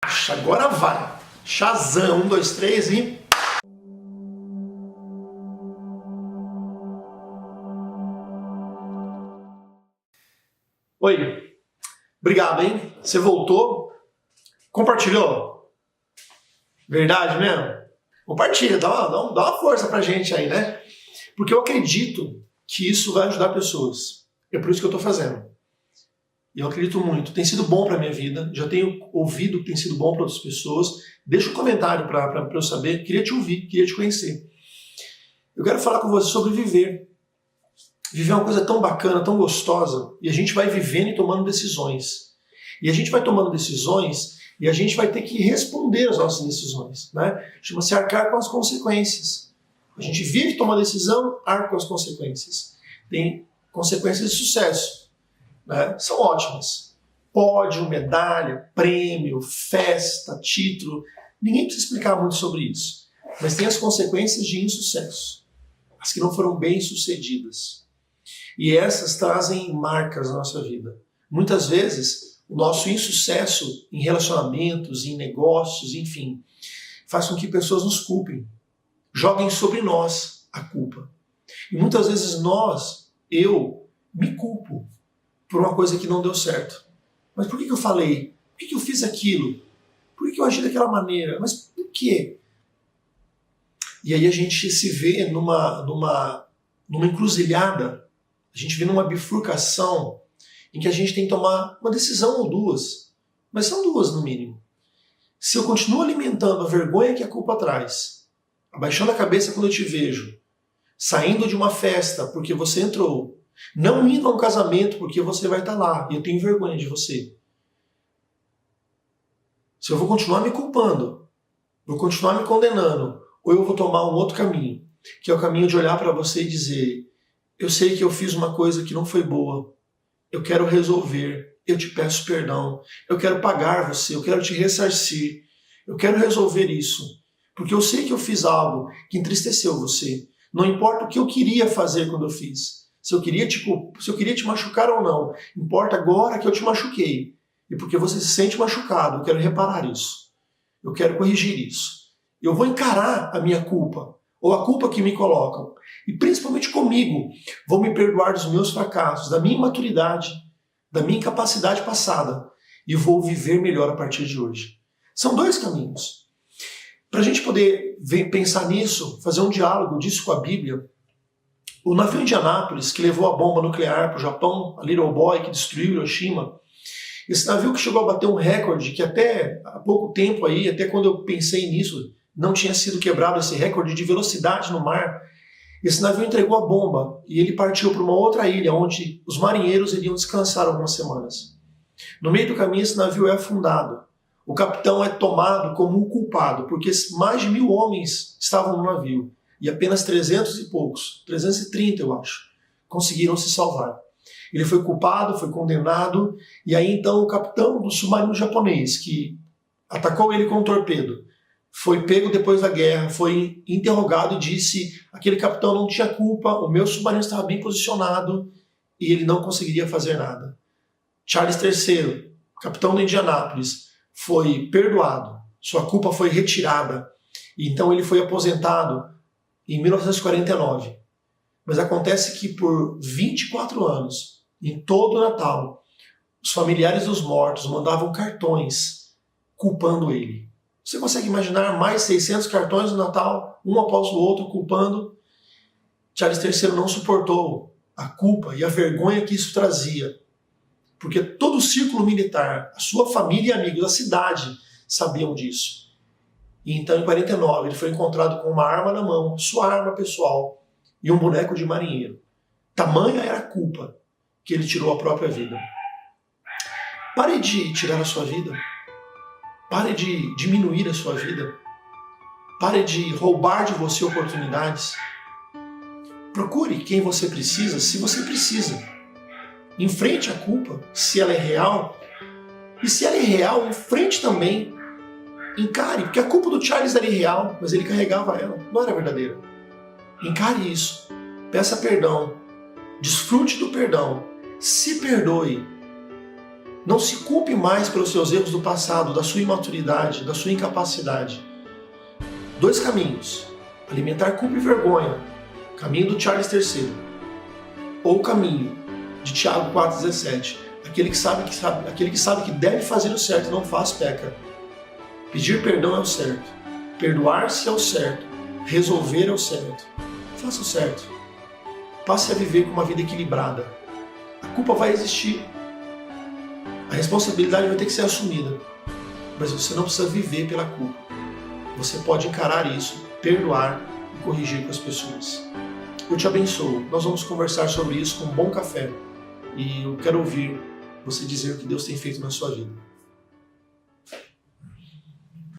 Agora vai. Shazam, 1, 2, 3 e... Oi, obrigado, hein? Você voltou, compartilhou? Verdade mesmo? Compartilha, dá uma força pra gente aí, né? Porque eu acredito que isso vai ajudar pessoas. É por isso que eu tô fazendo. E eu acredito muito. Tem sido bom pra minha vida, já tenho ouvido que tem sido bom para outras pessoas. Deixa um comentário pra eu saber. Queria te ouvir, queria te conhecer. Eu quero falar com você sobre viver. Viver é uma coisa tão bacana, tão gostosa, e a gente vai vivendo e tomando decisões. E a gente vai tomando decisões e a gente vai ter que responder às nossas decisões, né? Chama-se arcar com as consequências. A gente vive, toma decisão, arca com as consequências. Tem consequências de sucesso, né? São ótimas. Pódio, medalha, prêmio, festa, título. Ninguém precisa explicar muito sobre isso. Mas tem as consequências de insucesso. As que não foram bem sucedidas. E essas trazem marcas na nossa vida. Muitas vezes, o nosso insucesso em relacionamentos, em negócios, enfim, faz com que pessoas nos culpem. Joguem sobre nós a culpa. E muitas vezes eu, me culpo por uma coisa que não deu certo. Mas por que eu falei? Por que eu fiz aquilo? Por que eu agi daquela maneira? Mas por quê? E aí a gente se vê numa encruzilhada. A gente vê numa bifurcação em que a gente tem que tomar uma decisão ou duas. Mas são duas no mínimo. Se eu continuo alimentando a vergonha que a culpa traz, abaixando a cabeça quando eu te vejo, saindo de uma festa porque você entrou, não indo a um casamento porque você vai estar lá e eu tenho vergonha de você. Se eu vou continuar me culpando, vou continuar me condenando, ou eu vou tomar um outro caminho, que é o caminho de olhar para você e dizer: eu sei que eu fiz uma coisa que não foi boa. Eu quero resolver. Eu te peço perdão. Eu quero pagar você. Eu quero te ressarcir. Eu quero resolver isso. Porque eu sei que eu fiz algo que entristeceu você. Não importa o que eu queria fazer quando eu fiz. Se eu queria te machucar ou não. Importa agora que eu te machuquei. E porque você se sente machucado, eu quero reparar isso. Eu quero corrigir isso. Eu vou encarar a minha culpa. Ou a culpa que me colocam. E principalmente comigo, vou me perdoar dos meus fracassos, da minha imaturidade, da minha incapacidade passada, e vou viver melhor a partir de hoje. São dois caminhos. Para a gente poder pensar nisso, fazer um diálogo disso com a Bíblia, o navio Indianápolis, que levou a bomba nuclear para o Japão, a Little Boy, que destruiu Hiroshima, esse navio que chegou a bater um recorde, que até há pouco tempo aí, até quando eu pensei nisso, não tinha sido quebrado esse recorde de velocidade no mar. Esse navio entregou a bomba e ele partiu para uma outra ilha onde os marinheiros iriam descansar algumas semanas. No meio do caminho esse navio é afundado. O capitão é tomado como um culpado, porque mais de 1000 homens estavam no navio e apenas 300 e poucos, 330 eu acho, conseguiram se salvar. Ele foi culpado, foi condenado, e aí então o capitão do submarino japonês, que atacou ele com um torpedo, foi pego depois da guerra, foi interrogado e disse: aquele capitão não tinha culpa, o meu submarino estava bem posicionado e ele não conseguiria fazer nada. Charles III, capitão do Indianápolis, foi perdoado, sua culpa foi retirada, e então ele foi aposentado em 1949. Mas acontece que por 24 anos, em todo o Natal, os familiares dos mortos mandavam cartões culpando ele. Você consegue imaginar mais 600 cartões no Natal, um após o outro, culpando? Charles III não suportou a culpa e a vergonha que isso trazia. Porque todo o círculo militar, a sua família e amigos, a cidade, sabiam disso. E então, em 49, ele foi encontrado com uma arma na mão, sua arma pessoal, e um boneco de marinheiro. Tamanha era a culpa que ele tirou a própria vida. Pare de tirar a sua vida. Pare de diminuir a sua vida. Pare de roubar de você oportunidades. Procure quem você precisa, se você precisa. Enfrente a culpa, se ela é real. E se ela é real, enfrente também. Encare, porque a culpa do Charles era irreal, mas ele carregava ela, não era verdadeira. Encare isso. Peça perdão. Desfrute do perdão. Se perdoe. Não se culpe mais pelos seus erros do passado, da sua imaturidade, da sua incapacidade. 2 caminhos. Alimentar culpa e vergonha. Caminho do Charles III. Ou o caminho de Tiago 4,17. Aquele que sabe que deve fazer o certo e não faz, peca. Pedir perdão é o certo. Perdoar-se é o certo. Resolver é o certo. Faça o certo. Passe a viver com uma vida equilibrada. A culpa vai existir. A responsabilidade vai ter que ser assumida. Mas você não precisa viver pela culpa. Você pode encarar isso, perdoar e corrigir com as pessoas. Eu te abençoo. Nós vamos conversar sobre isso com um bom café. E eu quero ouvir você dizer o que Deus tem feito na sua vida.